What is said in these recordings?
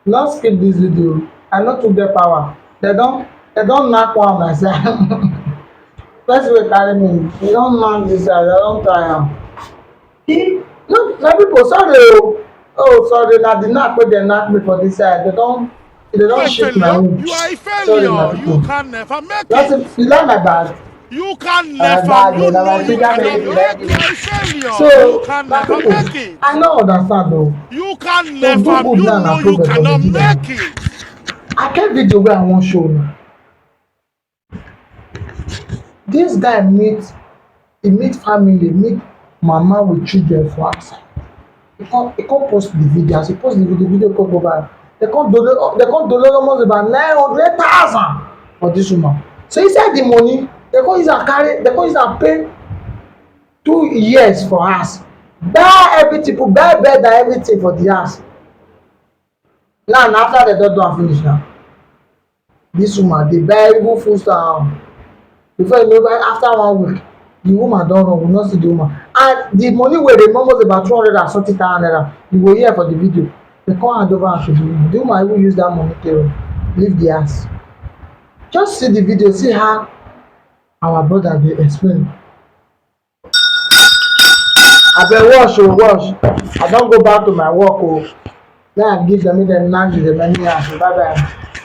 No skip this video. I no too get power. They don't knack one my side. Person wey carry me, they don knack this side, they don try am. He no na people sorry o. Oh sorry na the knack wey dem knack me for this side. They don A shift my failure. wound. You are a Sorry my failure. You people. can never make Just it. you like my bag? You can My never. bag You na know my you finger cannot make make. You me. are a failure. You So can my never people, make it. I no understand o. You can To do never. good You now know na you problem for me cannot be that. make it. I get video wey I wan show una. Dis guy meet family, meet mama with children for outside. He come post the video. As he post the video come go viral. They come donate almost about 900,000 for dis woman. So inside the money, they come use am pay 2 years for house, buy everything, buy bed and everything for the house. Now na after dem don do am finish now, dis woman dey buy even food stuff. Before you know it, after 1 week, the woman don run, we no see the woman. And the money wey dey almost about 200,000 naira, you go hear for the video. They come hand over am to the woman. The woman even use that money take leave the house. Just see the video, see how our brother dey explain. Abeg wash o wash. I don go back to my work o. Make I give them, make dem knack the remaining house. Bye bye.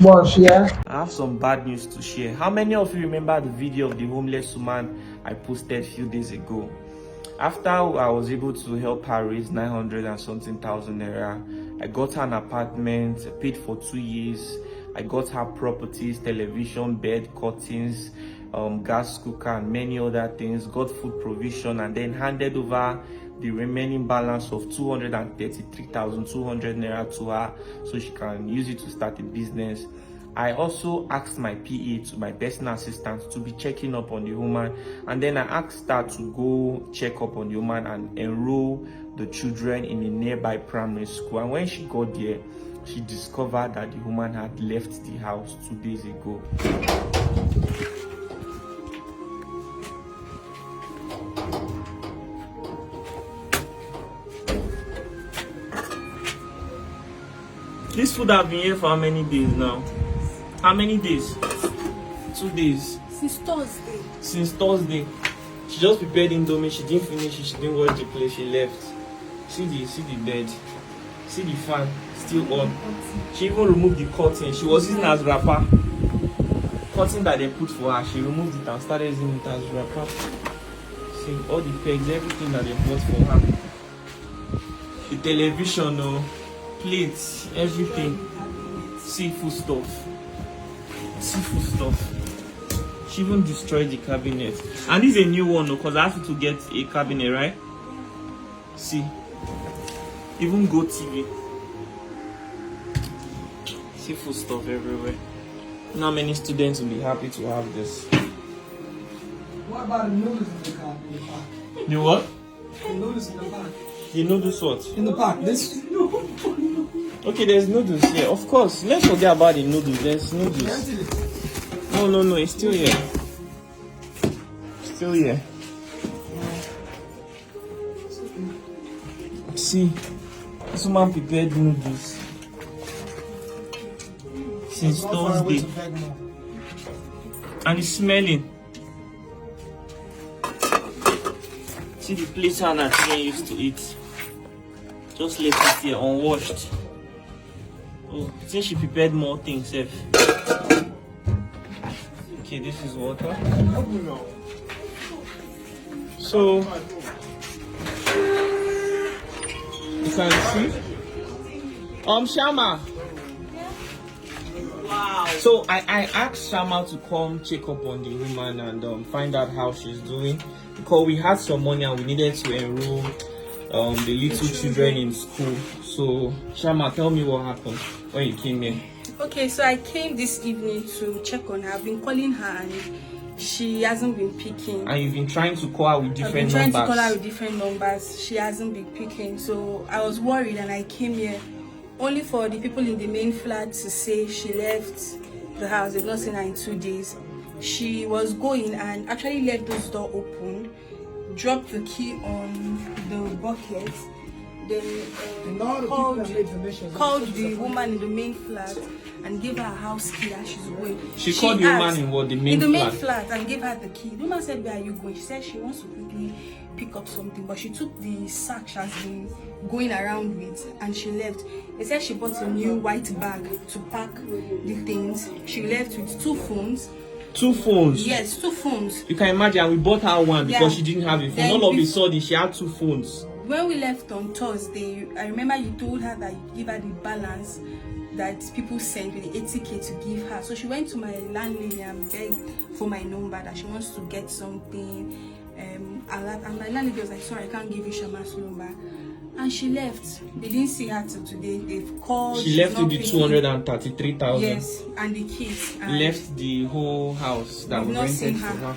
Wash, yeah. I have some bad news to share. How many of you remember the video of the homeless woman I posted a few days ago? After I was able to help her raise 900 and something thousand naira, I got her an apartment, paid for 2 years. I got her properties, television, bed, curtains, gas cooker, and many other things. Got food provision, and then handed over the remaining balance of 233,200 naira to her so she can use it to start a business. I also asked my PA, to my personal assistant, to be checking up on the woman, and then I asked her to go check up on the woman and enroll the children in a nearby primary school. And when she got there, she discovered that the woman had left the house 2 days ago. This food have been here for how many days now? How many days? 2 days. Since Thursday. Since Thursday. She just prepared indomie, she didn't finish it, she didn't wash the plate, she left. See the bed. See the fan, still on. She even removed the curtain. She was using it as wrapper. Curtain that they put for her, she removed it and started using it as wrapper. See all the pegs, everything that they bought for her. The television, plates, everything. See food stuff. She even destroyed the cabinet. And this is a new one, because I have to get a cabinet, right? See. Even Go TV. See food stuff everywhere. Not many students will be happy to have this. What about the noodles in the car? The what? The noodles in the back. The noodles what? In the back. This. Okay, there's noodles here. Of course. Let's forget about the noodles. There's noodles. No, it's still here. Still here. See, this woman prepared noodles since Thursday, and it's smelling. See the plates her and her children used to eat. Just left it here unwashed. Oh, since she prepared more things, sef. Okay, this is water. So you can see. Shama. Wow. So I asked Shama to come check up on the woman and find out how she's doing, because we had some money and we needed to enroll the little children in school. So Shama, tell me what happened when you came here. Okay, so I came this evening to check on her. I've been calling her and she hasn't been picking. And you've been trying to call her with different numbers. I've been trying to call her with different numbers. She hasn't been picking. So I was worried and I came here only for the people in the main flat to say she left the house. They've not seen her in 2 days. She was going and actually left this door open, dropped the key on the bucket, then Now the people that made donations, called the woman in the main flat and gave her a house key that she's going. She called the woman asked- in what, the main in the main flat? flat and gave her the key. The woman said, "Where are you going?" She said she wants to quickly pick up something, but she took the sack she has been going around with and she left. They said she bought a new white bag to pack the things. She left with 2 phones. 2 phones. Yes, 2 phones. You can imagine, we bought her one because Yeah. she didn't have a phone. Then All of a bef- sudden, she had 2 phones. When we left on Thursday, I remember you told her that you give her the balance that people sent with the 80k to give her. So she went to my landlady and begged for my number that she wants to get something. And my landlady was like, "Sorry, I can't give you Shama's number." And she left. They didn't see her till today. They've called. She she's left not with the picking. 233,000. Yes, and the kids. And Left the whole house that We've we not rented seen for her. her.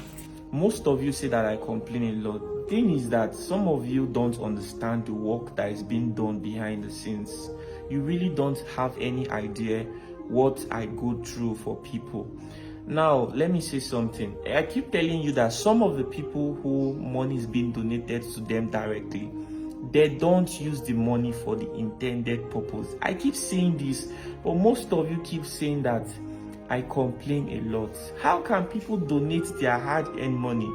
Most of you say that I complain a lot. Thing is that some of you don't understand the work that is being done behind the scenes. You really don't have any idea what I go through for people. Now, let me say something. I keep telling you that some of the people who money is being donated to them directly, they don't use the money for the intended purpose. I keep saying this, but most of you keep saying that I complain a lot. How can people donate their hard-earned money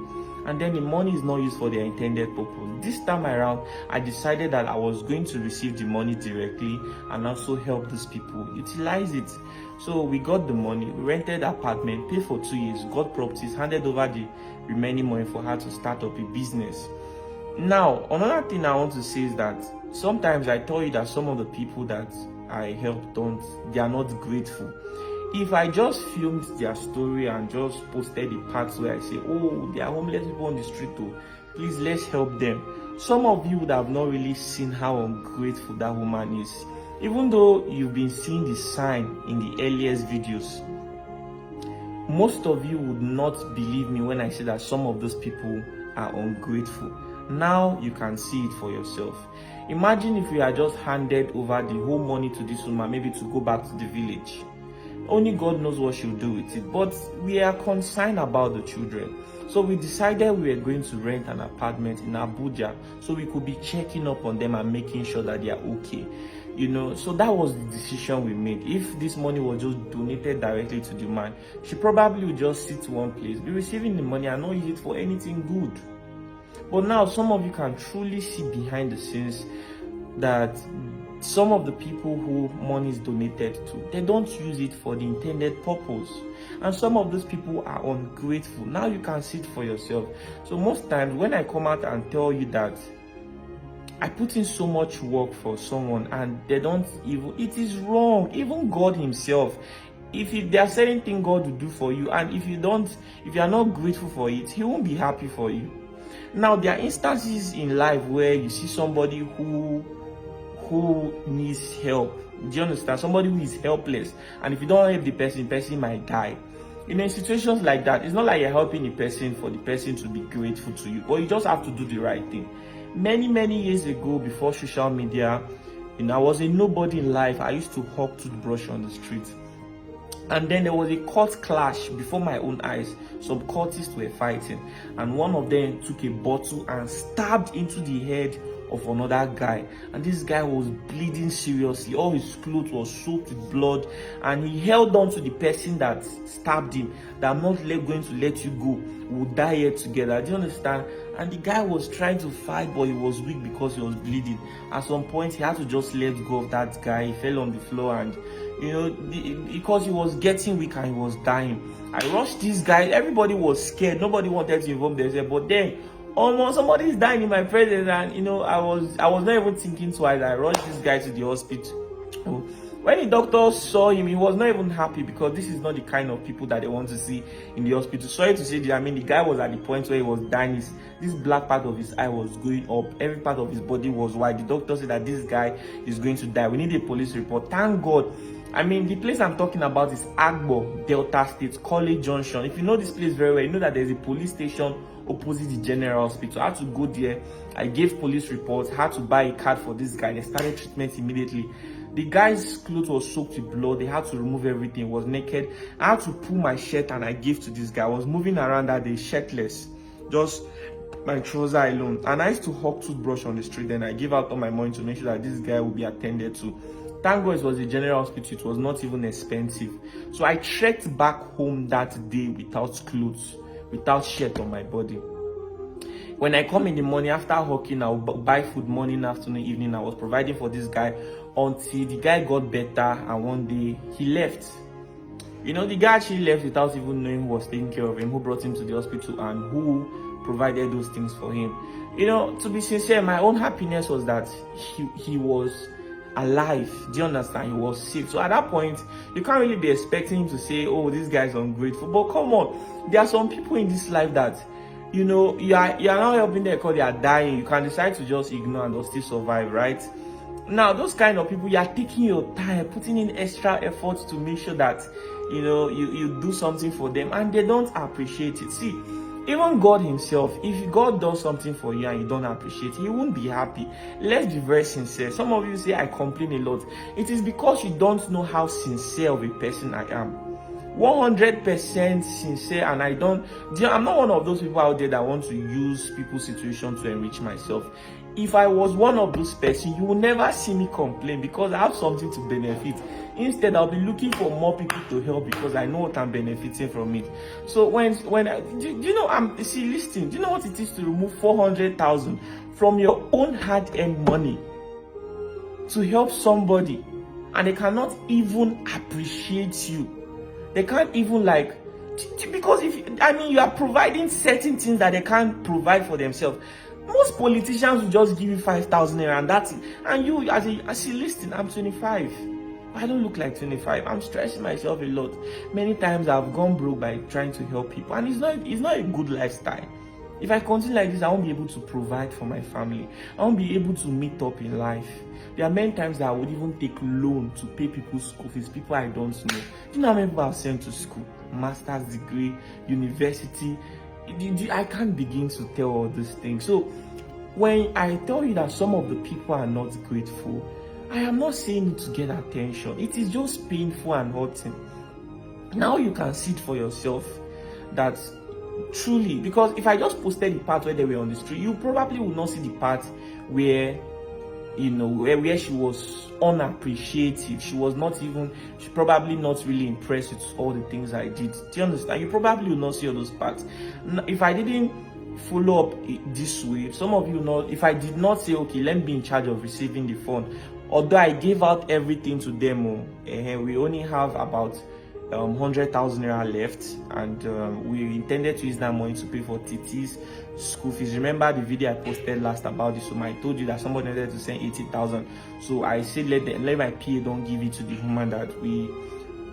and then the money is not used for their intended purpose? This time around, I decided that I was going to receive the money directly and also help these people utilize it. So we got the money, we rented apartment, paid for 2 years, got properties, handed over the remaining money for her to start up a business. Now, another thing I want to say is that sometimes I tell you that some of the people that I help they are not grateful. If I just filmed their story and just posted the parts where I say, "Oh, there are homeless people on the street, oh, please let's help them," some of you would have not really seen how ungrateful that woman is. Even though you've been seeing the sign in the earliest videos, most of you would not believe me when I say that some of those people are ungrateful. Now you can see it for yourself. Imagine if we had just handed over the whole money to this woman, maybe to go back to the village. Only God knows what she'll do with it. But we are concerned about the children. So we decided we were going to rent an apartment in Abuja so we could be checking up on them and making sure that they are okay. So that was the decision we made. If this money was just donated directly to the man, she probably would just sit one place, be receiving the money and not use it for anything good. But now some of you can truly see behind the scenes that some of the people who money is donated to, they don't use it for the intended purpose. And some of those people are ungrateful. Now you can see it for yourself. So most times when I come out and tell you that I put in so much work for someone and they don't even, it is wrong. Even God himself, if there are certain things God will do for you, and if you are not grateful for it, he won't be happy for you. Now there are instances in life where you see somebody who needs help. Do you understand? Somebody who is helpless, and if you don't help the person might die. In situations like that, it's not like you're helping the person for the person to be grateful to you, but you just have to do the right thing. Many years ago, before social media, I was a nobody in life. I used to hawk toothbrush on the street. And then there was a court clash before my own eyes. Some cultists were fighting, and one of them took a bottle and stabbed into the head of another guy, and this guy was bleeding seriously. All his clothes was soaked with blood, and he held on to the person that stabbed him, that "I'm not going to let you go, we'll die here together." Do you understand? And the guy was trying to fight, but he was weak because he was bleeding. At some point he had to just let go of that guy. He fell on the floor, and because he was getting weak and he was dying, I rushed this guy. Everybody was scared, nobody wanted to involve themselves, but then almost somebody is dying in my presence, and I was not even thinking twice. I rushed this guy to the hospital. When the doctor saw him, he was not even happy, because this is not the kind of people that they want to see in the hospital. Sorry to say that, the guy was at the point where he was dying. This black part of his eye was going up, every part of his body was white. The doctor said that this guy is going to die. We need a police report. Thank God. The place I'm talking about is Agbo, Delta State, College Junction. If you know this place very well, you know that there's a police station opposite the general hospital. I had to go there. I gave police reports, had to buy a card for this guy. They started treatment immediately. The guy's clothes was soaked with blood. They had to remove everything. He was naked. I had to pull my shirt and I gave to this guy. I was moving around that day shirtless, just my trouser alone. And I used to hawk toothbrush on the street, and I give out all my money to make sure that this guy will be attended to. Thank God it was a general hospital, it was not even expensive. So I trekked back home that day without clothes, without shirt on my body. When I come in the morning after hawking, I'll buy food morning, afternoon, evening. I was providing for this guy until the guy got better, and one day he left. You know, the guy actually left without even knowing who was taking care of him, who brought him to the hospital, and who provided those things for him. You know, to be sincere, my own happiness was that he was alive. Do you understand? He was safe. So at that point, you can't really be expecting him to say, oh, this guy's ungrateful. But come on, there are some people in this life that, you know, you are not helping them because they are dying. You can decide to just ignore and they'll still survive, right? Now, those kind of people, you are taking your time, putting in extra effort to make sure that, you know, you do something for them, and they don't appreciate it. See, even God himself, if God does something for you and you don't appreciate it, he won't be happy. Let's be very sincere. Some of you say I complain a lot. It is because you don't know how sincere of a person I am. 100% sincere, and I'm not one of those people out there that want to use people's situation to enrich myself. If I was one of those persons, you will never see me complain, because I have something to benefit. Instead, I'll be looking for more people to help because I know what I'm benefiting from it. So listen, do you know what it is to remove 400,000 from your own hard-earned money to help somebody, and they cannot even appreciate you? They can't even because you are providing certain things that they can't provide for themselves. Most politicians will just give you 5,000 naira and that's it. And you, listen, I'm 25. I don't look like 25. I'm stressing myself a lot. Many times I've gone broke by trying to help people, and it's not a good lifestyle. If I continue like this, I won't be able to provide for my family. I won't be able to meet up in life. There are many times that I would even take loan to pay people's school fees, people I don't know. Do you know how many people I've sent to school? Master's degree, university. I can't begin to tell all these things. So when I tell you that some of the people are not grateful, I am not saying it to get attention. It is just painful and hurting. Now you can see it for yourself that truly, because if I just posted the part where they were on the street, you probably would not see the part where, you know, where she was unappreciative. She probably not really impressed with all the things I did. Do you understand? You probably will not see all those parts. If I didn't follow up this way, some of you know, if I did not say, okay, let me be in charge of receiving the fund, although I gave out everything to them, we only have about 100,000 naira left, and we intended to use that money to pay for TT's school fees. Remember the video I posted last about this? So I told you that somebody wanted to send 80,000. So I said let my PA don't give it to the woman that we,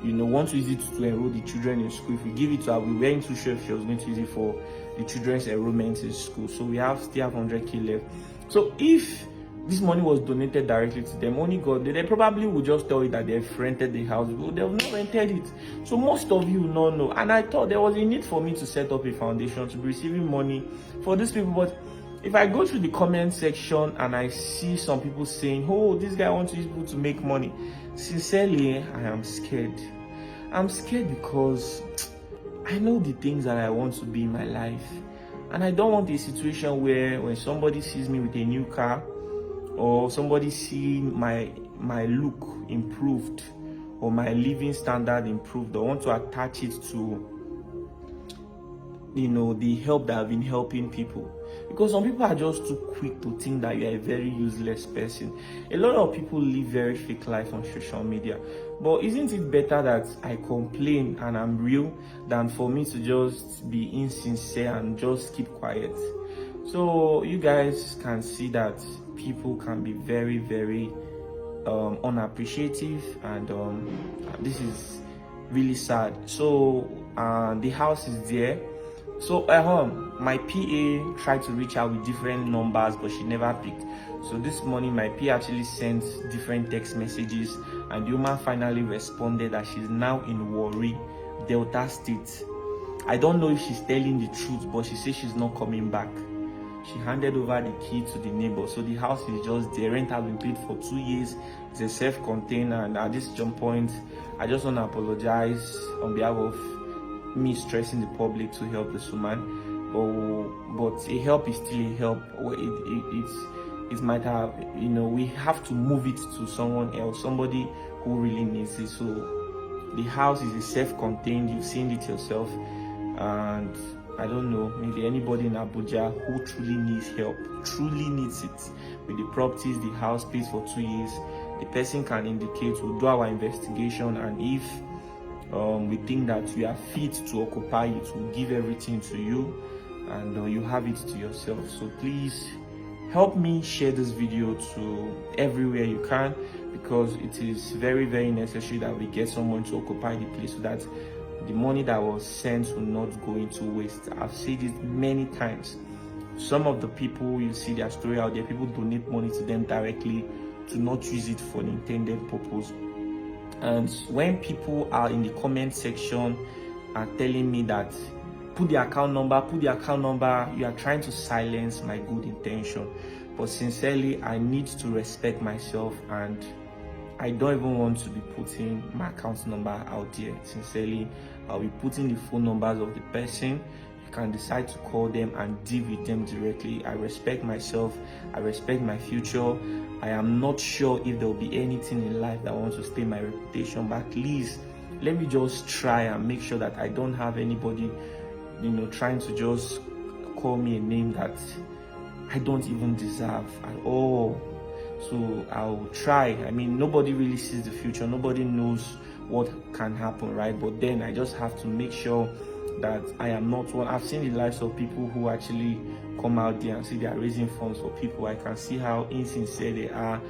you know, want to use it to enroll the children in school. If we give it to her, we weren't too sure if she was going to use it for the children's enrollment in school. So we still have 100k left. So if this money was donated directly to them, only God, they probably would just tell you that they've rented the house. They've not rented it. So most of you don't know. And I thought there was a need for me to set up a foundation to be receiving money for these people. But if I go through the comment section and I see some people saying, oh, this guy wants to use people to make money, sincerely, I am scared. I'm scared because I know the things that I want to be in my life. And I don't want a situation where when somebody sees me with a new car, or somebody see my look improved, or my living standard improved, or want to attach it to, you know, the help that I've been helping people. Because some people are just too quick to think that you're a very useless person. A lot of people live very fake life on social media. But isn't it better that I complain and I'm real than for me to just be insincere and just keep quiet? So you guys can see that people can be very, very unappreciative, and this is really sad. So the house is there. So my PA tried to reach out with different numbers, but she never picked. So this morning my PA actually sent different text messages, and the woman finally responded that she's now in Warri, Delta State. I don't know if she's telling the truth, but she says she's not coming back. She handed over the key to the neighbor. So the house is just there. Rent has been paid for 2 years. It's a self-contained, and at this jump point, I just want to apologize on behalf of me stressing the public to help this woman. but a help is still a help. It might have, we have to move it to someone else, somebody who really needs it. So the house is a self-contained, you've seen it yourself, and I don't know, maybe anybody in Abuja who truly needs help, truly needs it, with the properties, the house pays for 2 years, the person can indicate, we'll do our investigation, and if we think that you are fit to occupy it, we'll give everything to you, and you have it to yourself. So please help me share this video to everywhere you can, because it is very, very necessary that we get someone to occupy the place, so that the money that was sent will not go into waste. I've said it many times. Some of the people, you see their story out there, people donate money to them directly to not use it for the intended purpose. And when people are in the comment section are telling me that put the account number, you are trying to silence my good intention. But sincerely, I need to respect myself, and I don't even want to be putting my account number out there. Sincerely, I'll be putting the phone numbers of the person. You can decide to call them and deal with them directly. I respect myself, I respect my future. I am not sure if there will be anything in life that wants to stay my reputation, but at least let me just try and make sure that I don't have anybody, trying to just call me a name that I don't even deserve at all. So I'll try. I mean, nobody really sees the future, nobody knows what can happen, right? But then I just have to make sure that I am not one. I've seen the lives of people who actually come out there and say they are raising funds for people. I can see how insincere they are.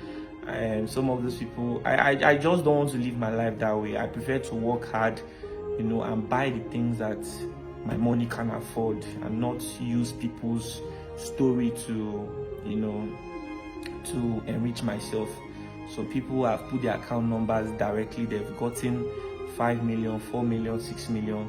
Some of those people, I just don't want to live my life that way. I prefer to work hard, and buy the things that my money can afford, and not use people's story to to enrich myself. So people have put their account numbers directly, they've gotten 5 million, 4 million, 6 million,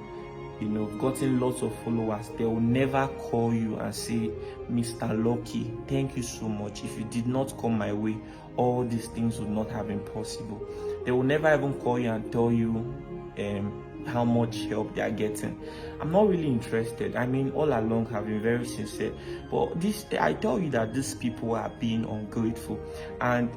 gotten lots of followers. They will never call you and say, Mr. Lucky, thank you so much. If you did not come my way, all these things would not have been possible. They will never even call you and tell you how much help they are getting. I'm not really interested. I mean, all along have been very sincere, but I tell you that these people are being ungrateful, and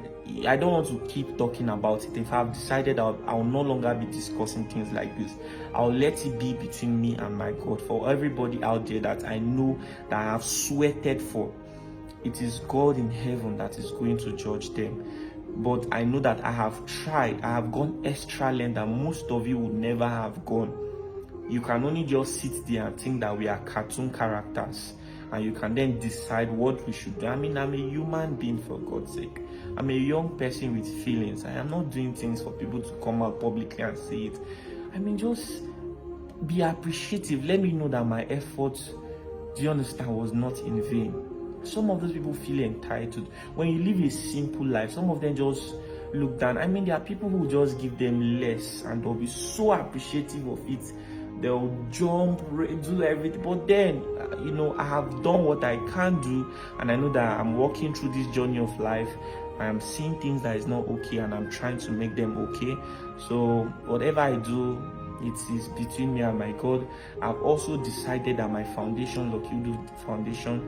I don't want to keep talking about it. If I've decided I'll no longer be discussing things like this, I'll let it be between me and my God. For everybody out there that I know that I have sweated for, it is God in heaven that is going to judge them. But I know that I have tried, I have gone extra length that most of you would never have gone. You can only just sit there and think that we are cartoon characters, and you can then decide what we should do. I mean, I'm a human being, for God's sake. I'm a young person with feelings. I am not doing things for people to come out publicly and say it. I mean, just be appreciative. Let me know that my effort, do you understand, was not in vain. Some of those people feel entitled. When you live a simple life, some of them just look down. I mean, there are people who just give them less and they'll be so appreciative of it. They'll jump, do everything. But then, I have done what I can do, and I know that I'm walking through this journey of life. I am seeing things that is not okay, and I'm trying to make them okay. So whatever I do, it is between me and my God. I've also decided that my foundation, Lucky Udu Foundation,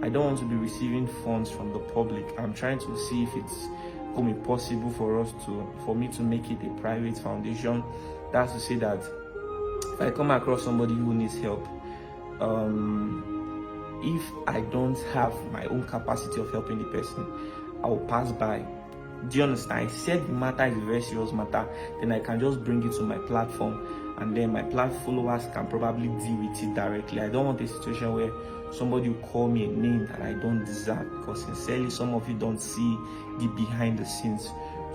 I don't want to be receiving funds from the public. I'm trying to see if it's going to be possible for me to make it a private foundation. That's to say that if I come across somebody who needs help, if I don't have my own capacity of helping the person, I will pass by. Do you understand? I said the matter is a very serious matter, then I can just bring it to my platform, and then my followers can probably deal with it directly. I don't want a situation where somebody will call me a name that I don't deserve, because sincerely, some of you don't see the behind the scenes.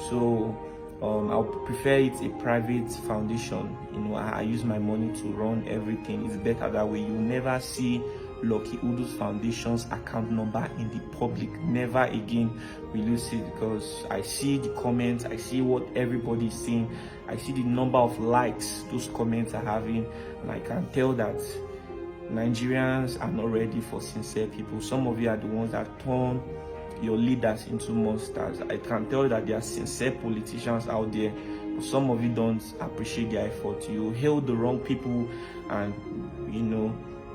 So I'll prefer it a private foundation. I use my money to run everything. It's better that way. You'll never see Lucky Udu's Foundation's account number in the public. Never again will you see it, because I see the comments, I see what everybody is saying, I see the number of likes those comments are having, and I can tell that Nigerians are not ready for sincere people. Some of you are the ones that turn your leaders into monsters. I can tell that there are sincere politicians out there, but some of you don't appreciate their effort. You hail the wrong people, and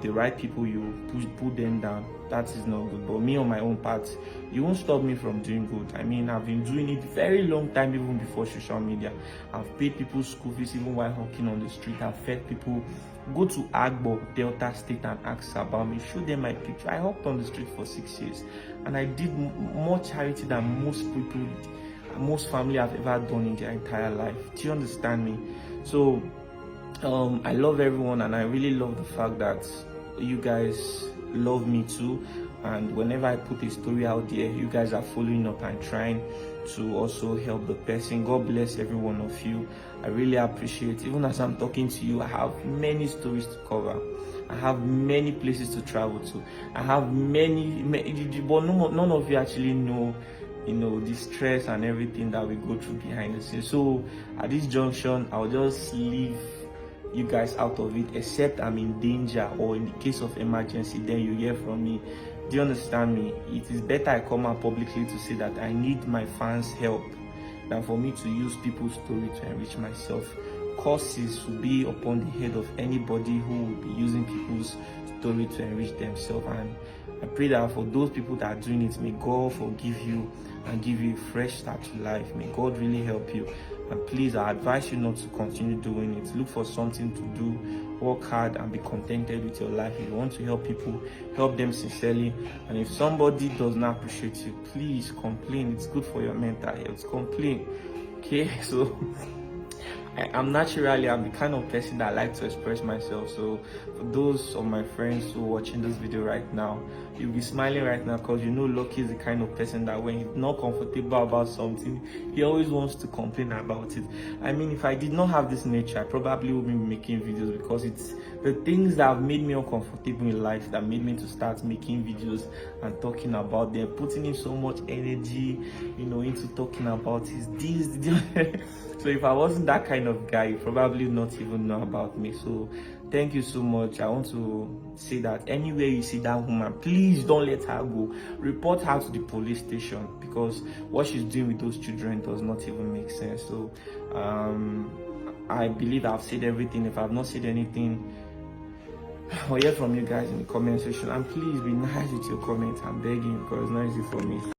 the right people, you put them down. That is not good. But me on my own part, you won't stop me from doing good. I mean, I've been doing it very long time, even before social media. I've paid people's school fees even while hawking on the street. I've fed people. Go to Agbo, Delta State, and ask about me. Show them my picture. I hawked on the street for 6 years, and I did more charity than most people, most family have ever done in their entire life. Do you understand me? So I love everyone, and I really love the fact that you guys love me too. And whenever I put a story out there, you guys are following up and trying to also help the person. God bless every one of you. I really appreciate. Even as I'm talking to you, I have many stories to cover. I have many places to travel to. I have many but none of you actually know, the stress and everything that we go through behind the scenes. So at this junction, I'll just leave you guys out of it, except I'm in danger or in the case of emergency, then you hear from me. Do you understand me? It is better I come out publicly to say that I need my fans' help than for me to use people's story to enrich myself. Curses will be upon the head of anybody who will be using people's story to enrich themselves. And I pray that for those people that are doing it, may God forgive you and give you a fresh start to life. May God really help you. And please, I advise you not to continue doing it. Look for something to do, work hard, and be contented with your life. If you want to help people, help them sincerely. And if somebody does not appreciate you, please complain. It's good for your mental health. Complain. Okay? So I'm the kind of person that I like to express myself. So for those of my friends who are watching this video right now, you'll be smiling right now because you know Lucky is the kind of person that when he's not comfortable about something, he always wants to complain about it. I mean, if I did not have this nature, I probably wouldn't be making videos, because it's the things that have made me uncomfortable in life that made me to start making videos and talking about them, putting in so much energy, into talking about this. So if I wasn't that kind of guy, you probably not even know about me. So thank you so much. I want to say that anywhere you see that woman, please don't let her go. Report her to the police station, because what she's doing with those children does not even make sense. So I believe I've said everything. If I've not said anything, I'll hear from you guys in the comment section. And please be nice with your comments. I'm begging, because it's not easy for me.